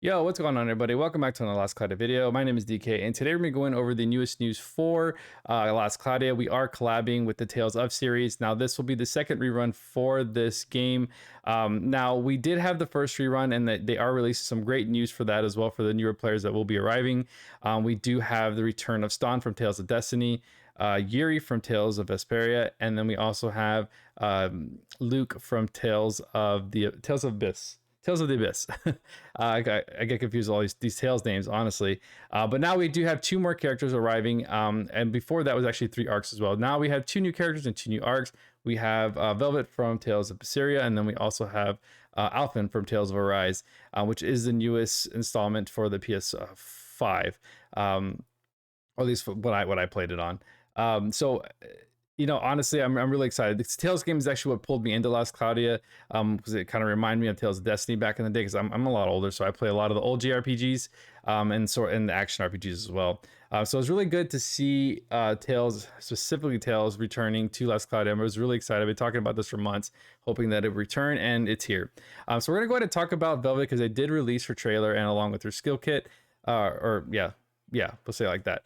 Yo, what's going on, everybody? Welcome back to another Last Cloudia video. My name is DK, and today we're going to be going over the newest news for Last Cloudia. We are collabing with the Tales of series. Now, this will be the second rerun for this game. Now, we did have the first rerun, and they are releasing some great news for that as well for the newer players that will be arriving. We do have the return of Stan from Tales of Destiny, Yuri from Tales of Vesperia, and then we also have Luke from Tales of Abyss. Tales of the Abyss. I get confused with all these Tales names, honestly. But now we do have two more characters arriving. And before that was actually 3 arcs as well. Now we have 2 new characters and 2 new arcs. We have Velvet from Tales of Berseria, and then we also have Alphen from Tales of Arise, which is the newest installment for the PS5. Or at least what I played it on. So you know, honestly, I'm really excited. This Tales game is actually what pulled me into Last Cloudia, because it kind of reminded me of Tales of Destiny back in the day. Because I'm a lot older, so I play a lot of the old JRPGs, and the action RPGs as well. So it's really good to see Tales, specifically Tales, returning to Last Cloudia. I was really excited. I've been talking about this for months, hoping that it would return, and it's here. So we're gonna go ahead and talk about Velvet because they did release her trailer and along with her skill kit, yeah, we'll say it like that.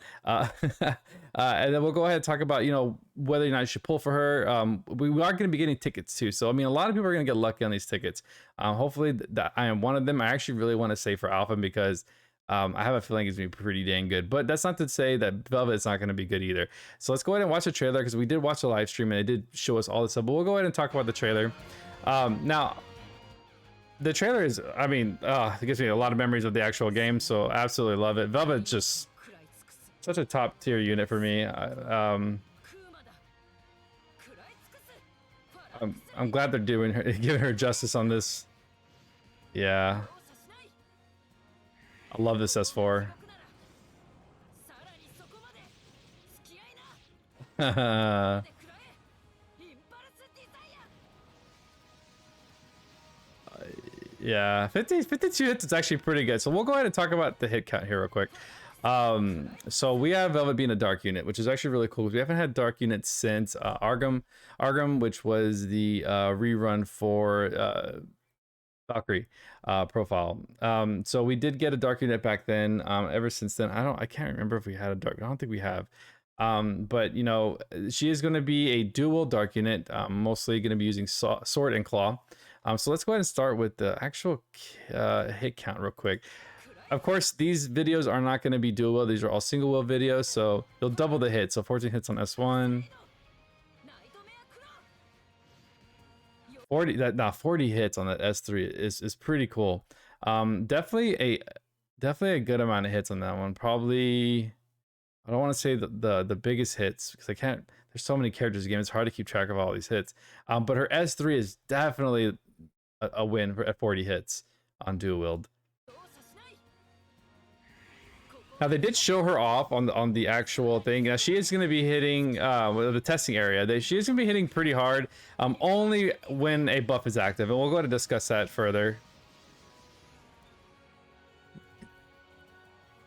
And then we'll go ahead and talk about, you know, whether or not you should pull for her. We are going to be getting tickets too. So, I mean, a lot of people are going to get lucky on these tickets. Hopefully that I am one of them. I actually really want to say for Alphen because I have a feeling it's going to be pretty dang good. But that's not to say that Velvet is not going to be good either. So let's go ahead and watch the trailer because we did watch the live stream and it did show us all this stuff. But we'll go ahead and talk about the trailer. Now, the trailer is, I mean, it gives me a lot of memories of the actual game, so absolutely love it. Velvet just such a top tier unit for me. I'm glad they're giving her justice on this. Yeah, I love this S4. Yeah, 52 hits is actually pretty good. So we'll go ahead and talk about the hit count here real quick. So we have Velvet being a dark unit, which is actually really cool. We haven't had dark units since Argam, which was the rerun for Valkyrie profile. So we did get a dark unit back then. Ever since then, I can't remember if we had a dark. I don't think we have. But you know, she is going to be a dual dark unit, mostly going to be using sword and claw. So let's go ahead and start with the actual hit count real quick. Of course, these videos are not going to be dual wheel. These are all single wheel videos, so you'll double the hit. So 14 hits on S1. 40 hits on that S3 is pretty cool. Definitely a good amount of hits on that one. Probably, I don't want to say the biggest hits because I can't. There's so many characters in the game. It's hard to keep track of all these hits. But her S3 is definitely a win at 40 hits on dual wield. Now they did show her off on the actual thing. Now she is going to be hitting the testing area. She is going to be hitting pretty hard, only when a buff is active, and we'll go ahead and discuss that further.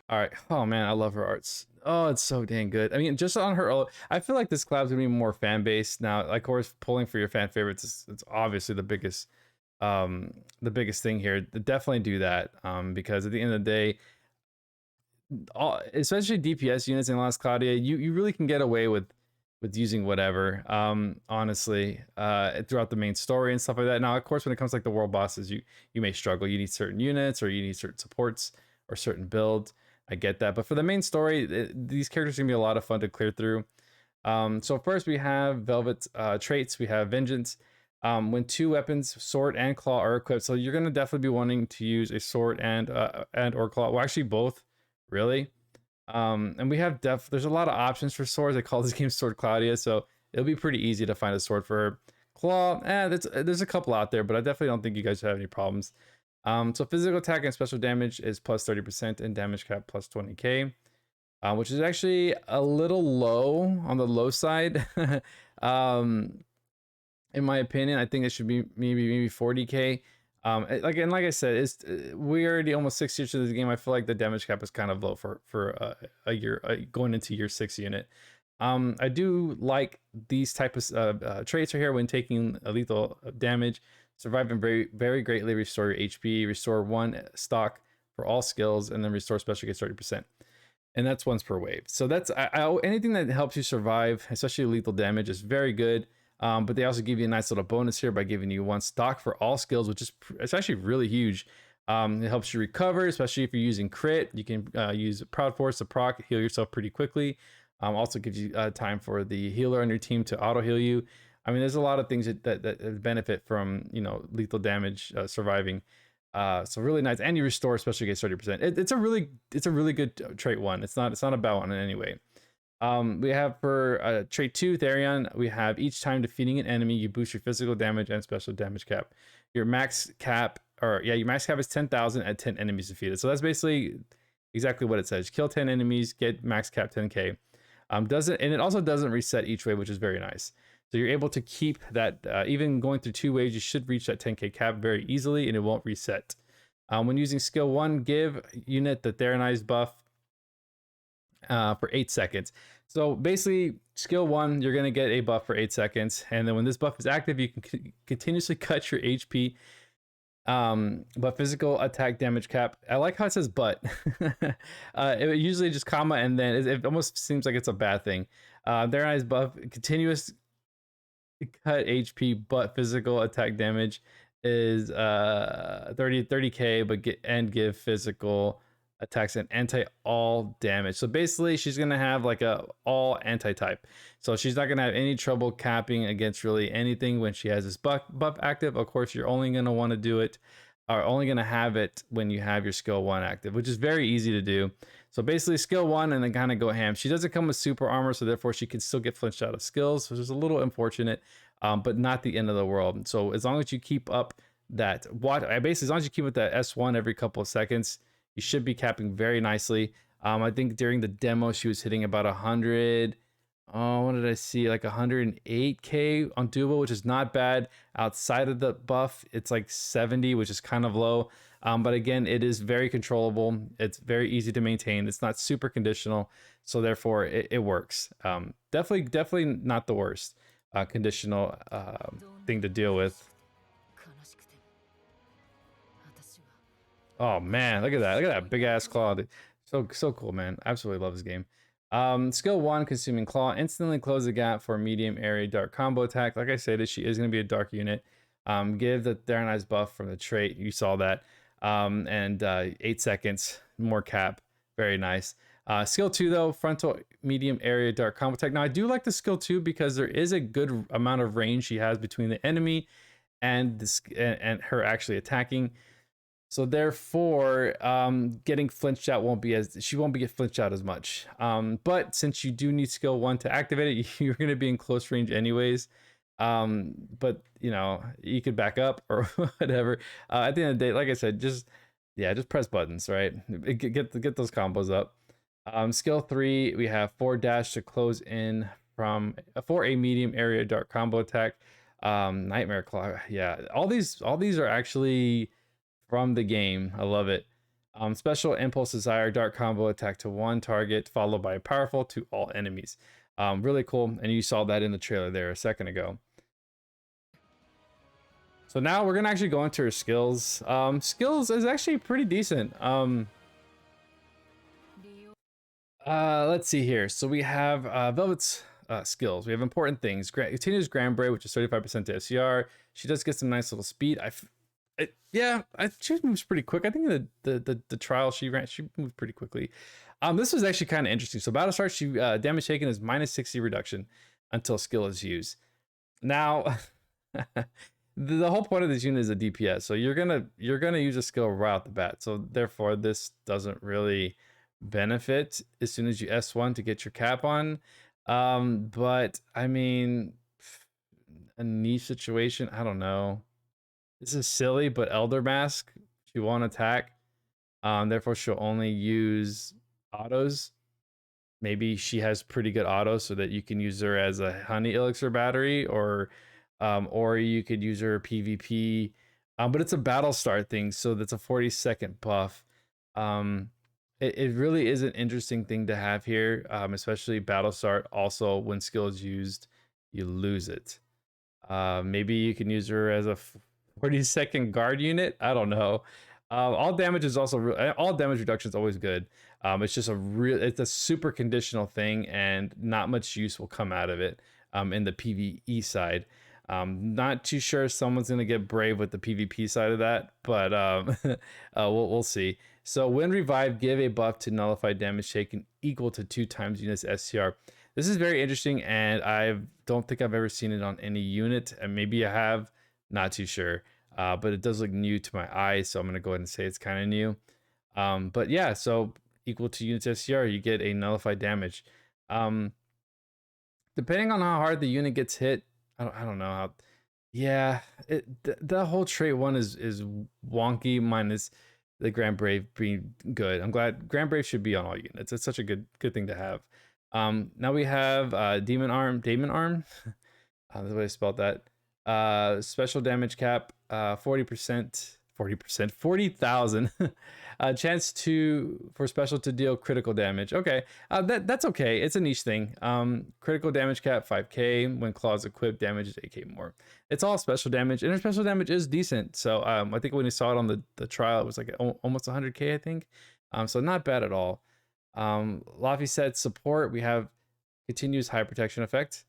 All right. Oh man, I love her arts. Oh, it's so dang good. I mean, just on her, I feel like this collab's gonna be more fan based now. Like, of course, pulling for your fan favorites it's obviously the biggest thing here. Definitely do that, because at the end of the day, especially DPS units in Last Cloudia, you really can get away with using whatever, honestly, throughout the main story and stuff like that. Now, of course, when it comes to like the world bosses, you may struggle. You need certain units or you need certain supports or certain builds. I get that, but for the main story, these characters are gonna be a lot of fun to clear through. So first we have Velvet's traits. We have Vengeance. When 2 weapons, sword and claw, are equipped, so you're gonna definitely be wanting to use a sword and or claw. Well, actually both, really. And we have there's a lot of options for swords. I call this game Sword Cloudia, so it'll be pretty easy to find a sword for her. Claw, there's a couple out there, but I definitely don't think you guys have any problems. So physical attack and special damage is plus 30% and damage cap plus 20k, which is actually a little low on the low side. In my opinion, I think it should be maybe 40k. Like I said, we're already almost 6 years into the game. I feel like the damage cap is kind of low for a year going into year 6 unit. I do like these type of traits right here when taking a lethal damage. Survive and very greatly restore your HP, restore 1 stock for all skills, and then restore special gets 30%. And that's once per wave. So that's anything that helps you survive, especially lethal damage, is very good. But they also give you a nice little bonus here by giving you 1 stock for all skills, which is it's actually really huge. It helps you recover, especially if you're using crit. You can use Proud Force to proc, heal yourself pretty quickly. Also gives you time for the healer on your team to auto heal you. I mean, there's a lot of things that benefit from, you know, lethal damage surviving. So really nice, and you restore special gets 30%. It's a really good trait one. It's not a bad one in any way. We have for trait 2, Therion, we have each time defeating an enemy, you boost your physical damage and special damage cap. Your max cap, your max cap is 10,000 at 10 enemies defeated. So that's basically exactly what it says. Kill 10 enemies, get max cap 10k. And it also doesn't reset each wave, which is very nice. So you're able to keep that, even going through 2 waves, you should reach that 10k cap very easily, and it won't reset. When using skill 1, give unit the Theronized buff for 8 seconds. So basically, skill 1, you're going to get a buff for 8 seconds, and then when this buff is active, you can continuously cut your HP. But physical attack damage cap, I like how it says but. It usually just comma, and then it almost seems like it's a bad thing. Theronized buff, continuous cut HP, but physical attack damage is 30k, but give physical attacks and anti-all damage. So basically she's gonna have like a all anti-type, so she's not gonna have any trouble capping against really anything when she has this buff active. Of course, you're only gonna want to do it, or only gonna have it when you have your skill 1 active, which is very easy to do. So basically skill 1 and then kind of go ham. She doesn't come with super armor, so therefore she can still get flinched out of skills, which is a little unfortunate, but not the end of the world. So as long as you keep up that, as long as you keep with that S1 every couple of seconds, you should be capping very nicely. I think during the demo she was hitting about 100. What did I see? Like 108k on doable, which is not bad. Outside of the buff, it's like 70, which is kind of low. But again, it is very controllable. It's very easy to maintain. It's not super conditional, so therefore it works. Definitely not the worst conditional thing to deal with. Oh man, look at that! Look at that big ass claw. So cool, man. Absolutely love this game. Skill 1, consuming claw, instantly close the gap for medium area dark combo attack. Like I said, she is going to be a dark unit. Give the Theronized buff from the trait. You saw that. And 8 seconds more cap. Very nice. Skill 2 though, frontal medium area dark combo attack. Now I do like the skill 2 because there is a good amount of range she has between the enemy and her actually attacking. So therefore, getting flinched out she won't get flinched out as much. But since you do need skill 1 to activate it, you're going to be in close range anyways. But you know, you could back up or whatever. At the end of the day, like I said, just press buttons, right? Get those combos up. Skill 3, we have 4 dash to close in for a medium area dark combo attack. Nightmare Claw, yeah. All these are actually from the game. I love it. Special Impulse Desire dark combo attack to 1 target, followed by powerful to all enemies. Really cool, and you saw that in the trailer there a second ago. So now we're gonna actually go into her skills. Skills is actually pretty decent. Let's see here. So we have Velvet's skills. We have important things. Continues Grand Bray, which is 35% to SCR. She does get some nice little speed. She moves pretty quick. I think the trial she moved pretty quickly. This was actually kind of interesting. So battle start, she damage taken is -60 reduction until skill is used. Now, the whole point of this unit is a DPS, so you're gonna use a skill right off the bat. So therefore, this doesn't really benefit as soon as you S1 to get your cap on. But I mean, a niche situation, I don't know. This is silly, but Elder Mask, she won't attack. Therefore, she'll only use autos. Maybe she has pretty good autos so that you can use her as a honey elixir battery, or you could use her PvP. But it's a battle start thing, so that's a 40-second buff. It really is an interesting thing to have here, especially battle start. Also, when skill is used, you lose it. Maybe you can use her as a 40-second guard unit. I don't know. All damage is also all damage reduction is always good. It's just it's a super conditional thing, and not much use will come out of it in the PvE side. Not too sure if someone's gonna get brave with the PvP side of that, but we'll see. So when revived, give a buff to nullify damage taken equal to 2 times unit's SCR. This is very interesting, and I don't think I've ever seen it on any unit, and maybe I have, not too sure. But it does look new to my eyes, so I'm going to go ahead and say it's kind of new. But yeah, so equal to units SCR, you get a nullified damage. Depending on how hard the unit gets hit, I don't know how. Yeah, the whole trait one is wonky, minus the Grand Brave being good. I'm glad Grand Brave should be on all units. It's such a good thing to have. Now we have Demon Arm. That's the way I spelled that. Special damage cap, 40%, 40,000. Chance for special to deal critical damage. Okay, that's okay. It's a niche thing. Critical damage cap 5k when claws equipped, damage is 8k more. It's all special damage, and her special damage is decent. So I think when you saw it on the trial, it was like almost 100k, I think. So not bad at all. Laffy said support. We have continuous high protection effect.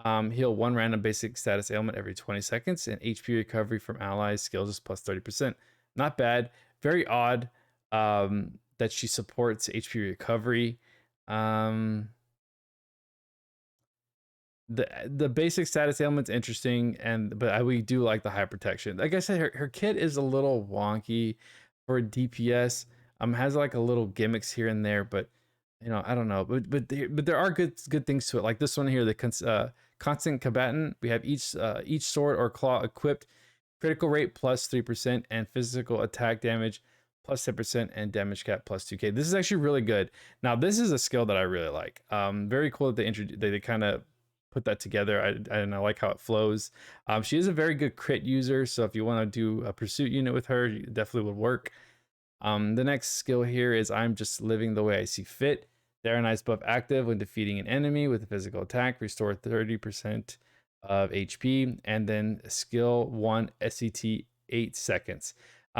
Heal 1 random basic status ailment every 20 seconds, and HP recovery from allies skills is plus 30%. Not bad. Very odd that she supports HP recovery. The basic status ailment's interesting, but we do like the high protection. Like I said, her kit is a little wonky for DPS. Has like a little gimmicks here and there, but I don't know. But there are good things to it. Like this one here, the constant combatant. We have each sword or claw equipped, critical rate plus 3%, and physical attack damage plus 10%, and damage cap plus 2k. This is actually really good. Now this is a skill that I really like. Very cool that they kind of put that together. I like how it flows. She is a very good crit user, so if you want to do a pursuit unit with her, it definitely would work. The next skill here is I'm just living the way I see fit. The Iron buff active when defeating an enemy with a physical attack, restore 30% of HP, and then skill 1 SCT 8 seconds.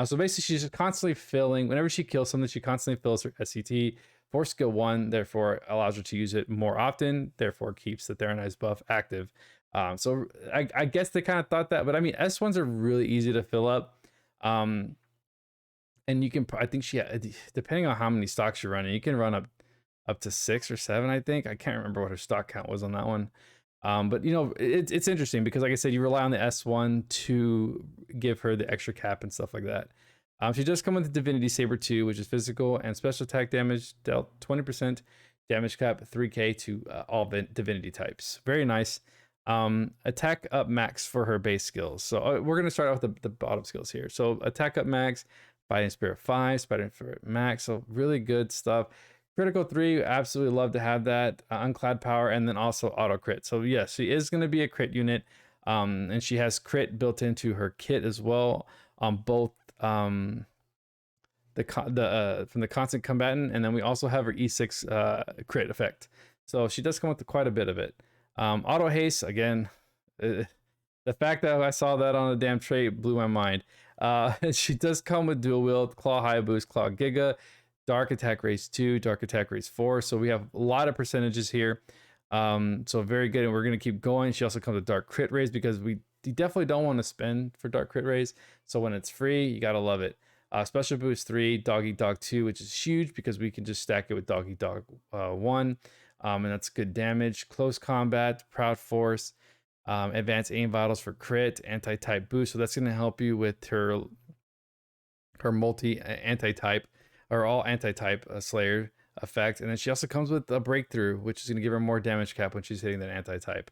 So basically, she's just constantly filling. Whenever she kills something, she constantly fills her SCT for skill 1, therefore allows her to use it more often, therefore keeps the Theronized buff active. So I guess they kind of thought that, but I mean, S1s are really easy to fill up. And you can, I think depending on how many stocks you're running, you can run up to 6 or 7, I think. I can't remember what her stock count was on that one. But it's interesting because, like I said, you rely on the S1 to give her the extra cap and stuff like that. She does come with the Divinity Saber 2, which is physical and special attack damage, dealt 20%, damage cap 3k to all divinity types. Very nice. Attack up max for her base skills. So we're going to start out with the bottom skills here. So attack up max, Fighting Spirit 5, Fighting Spirit max. So really good stuff. Critical 3, absolutely love to have that. Unclad power, and then also auto crit. So yes, she is going to be a crit unit, and she has crit built into her kit as well on both from the constant combatant, and then we also have her E6 crit effect. So she does come with quite a bit of it. Auto haste, again, the fact that I saw that on a damn trait blew my mind. She does come with dual wield, claw high boost, claw giga, dark attack raise 2, dark attack raise 4. So we have a lot of percentages here. So very good, and we're going to keep going. She also comes with dark crit raise because we definitely don't want to spend for dark crit raise. So when it's free, you got to love it. Special boost 3, dog eat dog 2, which is huge because we can just stack it with dog eat dog 1. And that's good damage. Close combat, proud force, advanced aim vitals for crit, anti-type boost. So that's going to help you with her multi anti-type, or all anti-type Slayer effect. And then she also comes with a breakthrough, which is going to give her more damage cap when she's hitting that anti-type.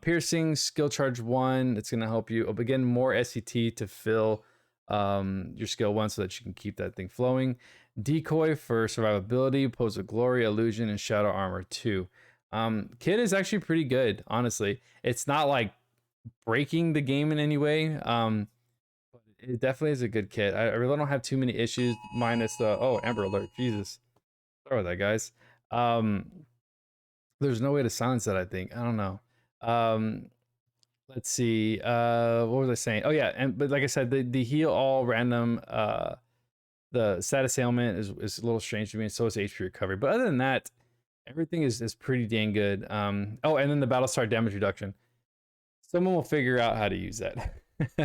Piercing, skill charge 1. It's going to help you, again, more SCT to fill your skill 1 so that you can keep that thing flowing. Decoy for survivability, pose of glory, illusion, and shadow armor 2. Kit is actually pretty good, honestly. It's not like breaking the game in any way. It definitely is a good kit. I really don't have too many issues, minus the Amber Alert. Jesus, sorry about that, guys. There's no way to silence that, I think. I don't know. Let's see. What was I saying? Oh yeah, but like I said, the heal all random The status ailment is a little strange to me, and so is HP recovery. But other than that, everything is pretty dang good. Oh, and then the Battlestar damage reduction. Someone will figure out how to use that.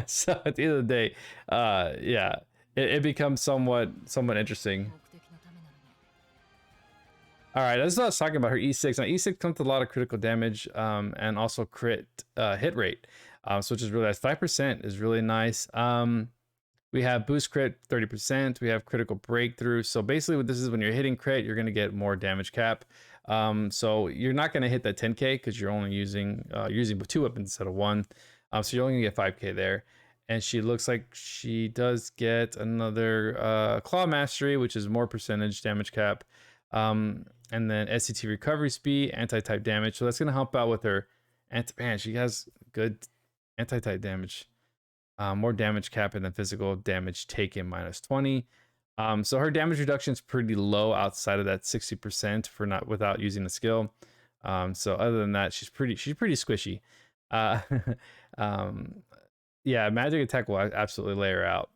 So at the end of the day, yeah, it becomes somewhat interesting. All right, that's what I was talking about, her E6. Now E6 comes with a lot of critical damage, and also crit hit rate, so which is really nice. 5% is really nice. We have boost crit 30%. We have critical breakthrough. So basically what this is, when you're hitting crit, you're going to get more damage cap. So you're not going to hit that 10k because you're only using 2 weapons instead of 1. So you're only going to get 5k there. And she looks like she does get another claw mastery, which is more percentage damage cap. And then SCT recovery speed, anti-type damage. So that's going to help out with her. Man, she has good anti-type damage. More damage cap and then physical damage taken -20. So her damage reduction is pretty low outside of that 60% for not without using the skill. So other than that, she's pretty squishy. Yeah, magic attack will absolutely lay her out.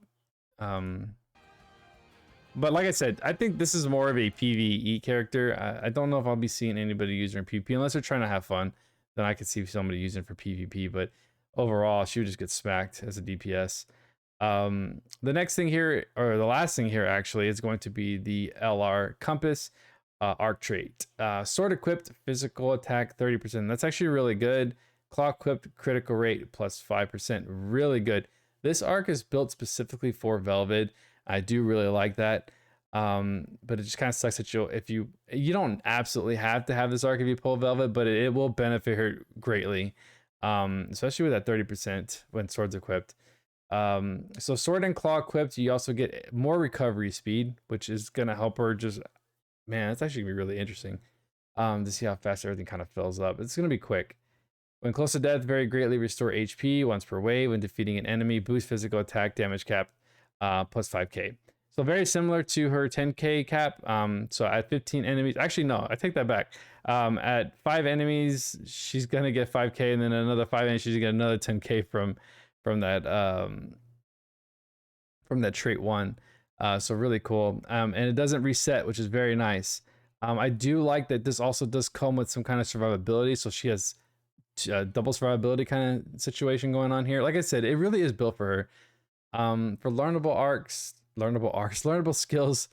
But like I said, I think this is more of a PvE character. I don't know if I'll be seeing anybody use her in PvP unless they're trying to have fun. Then I could see somebody using it for PvP. But overall, she would just get smacked as a DPS. The next thing here, or the last thing here actually, is going to be the LR Compass arc trait. Sword equipped, physical attack 30%. That's actually really good. Claw equipped, critical rate plus 5%. Really good. This arc is built specifically for Velvet. I do really like that. But it just kind of sucks that you don't absolutely have to have this arc if you pull Velvet, but it will benefit her greatly. Especially with that 30% when sword's equipped. So sword and claw equipped, you also get more recovery speed, which is gonna help her just, man, it's actually gonna be really interesting to see how fast everything kind of fills up. It's gonna be quick. When close to death, very greatly restore HP once per wave. When defeating an enemy, boost physical attack damage cap plus 5k. So very similar to her 10k cap. So at 15 enemies, actually no, I take that back. At 5 enemies, she's gonna get 5k, and then another 5 enemies, she's gonna get another 10k from that trait 1. So really cool. And it doesn't reset, which is very nice. I do like that this also does come with some kind of survivability, so she has double survivability kind of situation going on here. Like I said, it really is built for her. For learnable skills.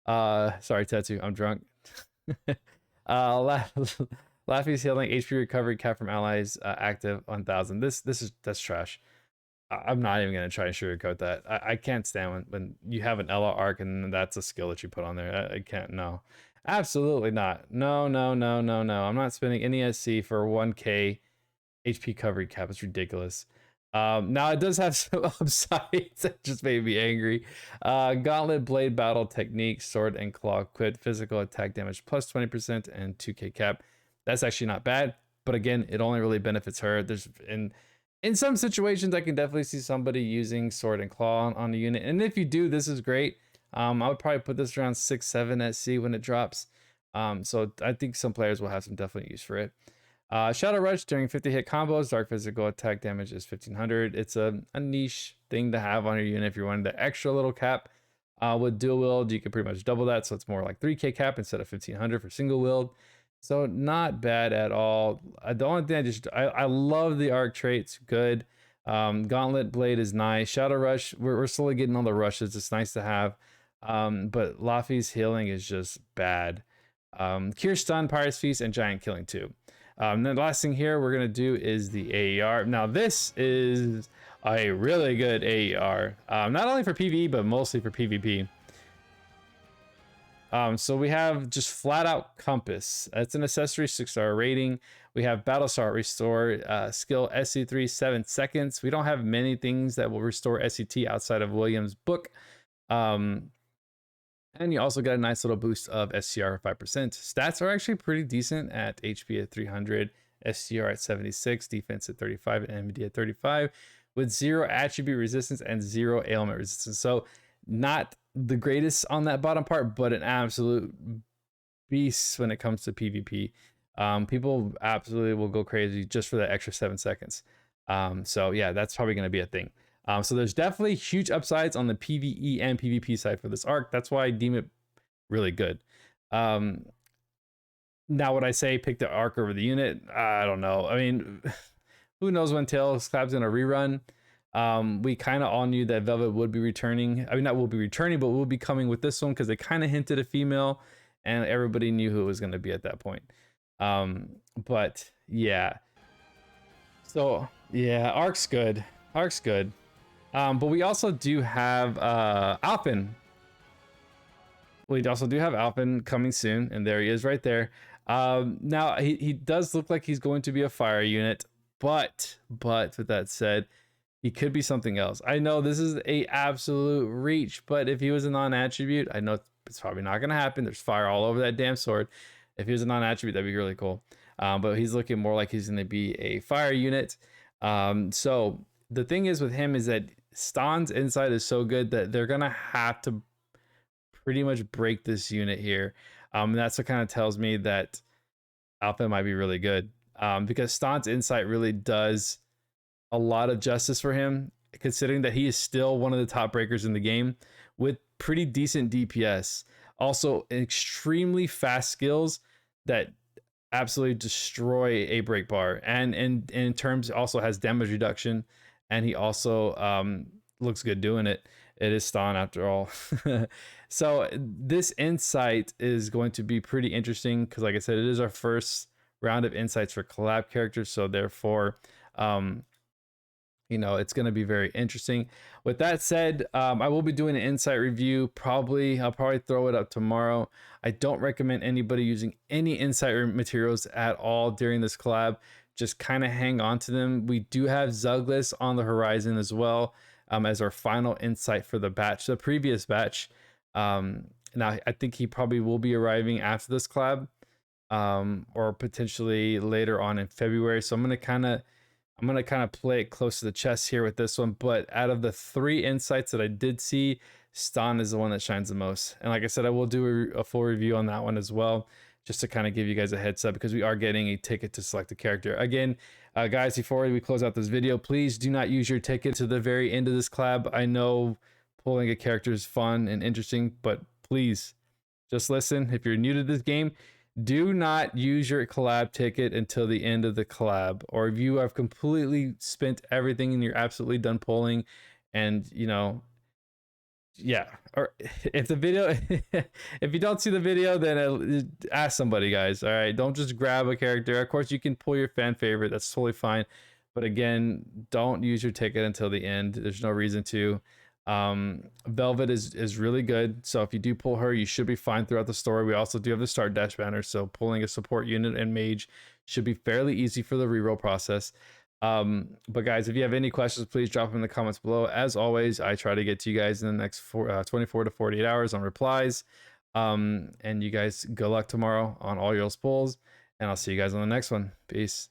Sorry, Tattoo, I'm drunk. Laffy's healing, HP recovery cap from allies active 1000. That's trash. I'm not even gonna try to sugarcoat that. I can't stand when you have an Ella arc and that's a skill that you put on there. I can't. No, absolutely not. No. I'm not spending any SC for 1k HP recovery cap. It's ridiculous. Now it does have some upsides that just made me angry. Gauntlet, blade, battle technique, sword and claw, quit, physical attack damage plus 20% and 2k cap. That's actually not bad, but again, it only really benefits her. There's in some situations, I can definitely see somebody using sword and claw on the unit, and if you do, this is great. I would probably put this around 6-7 SC when it drops. So I think some players will have some definite use for it. Shadow Rush during 50 hit combos, dark physical attack damage is 1500. It's a niche thing to have on your unit if you're wanting the extra little cap. With dual wield, you can pretty much double that, so it's more like 3k cap instead of 1500 for single wield. So not bad at all. The only thing I love the arc traits, good. Gauntlet Blade is nice. Shadow Rush, we're slowly getting all the rushes. It's nice to have. But Laffy's healing is just bad. Cure Stun, Pirate's Feast, and Giant Killing too. Then the last thing here we're gonna do is the AER. Now this is a really good AER, not only for PvE but mostly for PvP. So we have just flat out Compass. It's an accessory 6-star rating. We have Battlestar Restore, skill SC3 7 seconds. We don't have many things that will restore SCT outside of William's book. And you also get a nice little boost of SCR 5%. Stats are actually pretty decent at HP at 300, SCR at 76, defense at 35, and MD at 35, with 0 attribute resistance and 0 ailment resistance. So not the greatest on that bottom part, but an absolute beast when it comes to PvP. People absolutely will go crazy just for that extra 7 seconds. So yeah, that's probably going to be a thing. So there's definitely huge upsides on the PvE and PvP side for this arc. That's why I deem it really good. Now, would I say pick the arc over the unit? I don't know. I mean, who knows when Tails Collab's gonna rerun? We kind of all knew that Velvet would be returning. I mean, not will be returning, but will be coming with this one because they kind of hinted a female, and everybody knew who it was going to be at that point. But yeah. So yeah, Arc's good. Arc's good. But we also do have Alpin. We also do have Alpin coming soon, and there he is right there. Now he does look like he's going to be a fire unit, but with that said, he could be something else. I know this is a absolute reach, but if he was a non-attribute, I know it's probably not going to happen. There's fire all over that damn sword. If he was a non-attribute, that'd be really cool. But he's looking more like he's going to be a fire unit. So the thing is with him is that Stan's insight is so good that they're going to have to pretty much break this unit here. And that's what kind of tells me that Alpha might be really good. Because Stan's insight really does a lot of justice for him, considering that he is still one of the top breakers in the game with pretty decent DPS. Also, extremely fast skills that absolutely destroy a break bar, and in terms also has damage reduction, and he also looks good doing it. It is Stan after all. So this insight is going to be pretty interesting because, like I said, it is our first round of insights for collab characters, so therefore you know, it's going to be very interesting. With that said, I will be doing an insight review. I'll probably throw it up tomorrow. I don't recommend anybody using any insight materials at all during this collab. Just kind of hang on to them. We do have Zuglis on the horizon as well, as our final insight for the batch, the previous batch. Now, I think he probably will be arriving after this collab, or potentially later on in February. So I'm going to kind of play it close to the chest here with this one. But out of the 3 insights that I did see, Stan is the one that shines the most. And like I said, I will do a full review on that one as well, just to kind of give you guys a heads up, because we are getting a ticket to select a character. Again, guys, before we close out this video, please do not use your ticket to the very end of this collab. I know pulling a character is fun and interesting, but please just listen. If you're new to this game, do not use your collab ticket until the end of the collab, or if you have completely spent everything and you're absolutely done pulling, and you know, yeah, or if the video if you don't see the video, then ask somebody, guys. All right, don't just grab a character. Of course you can pull your fan favorite, that's totally fine, but again, don't use your ticket until the end. There's no reason to. Velvet is really good, so if you do pull her, you should be fine throughout the story. We also do have the start dash banner, so pulling a support unit and mage should be fairly easy for the reroll process. But guys, if you have any questions, please drop them in the comments below. As always, I try to get to you guys in the next 24 to 48 hours on replies. And you guys, good luck tomorrow on all your pulls, and I'll see you guys on the next one. Peace.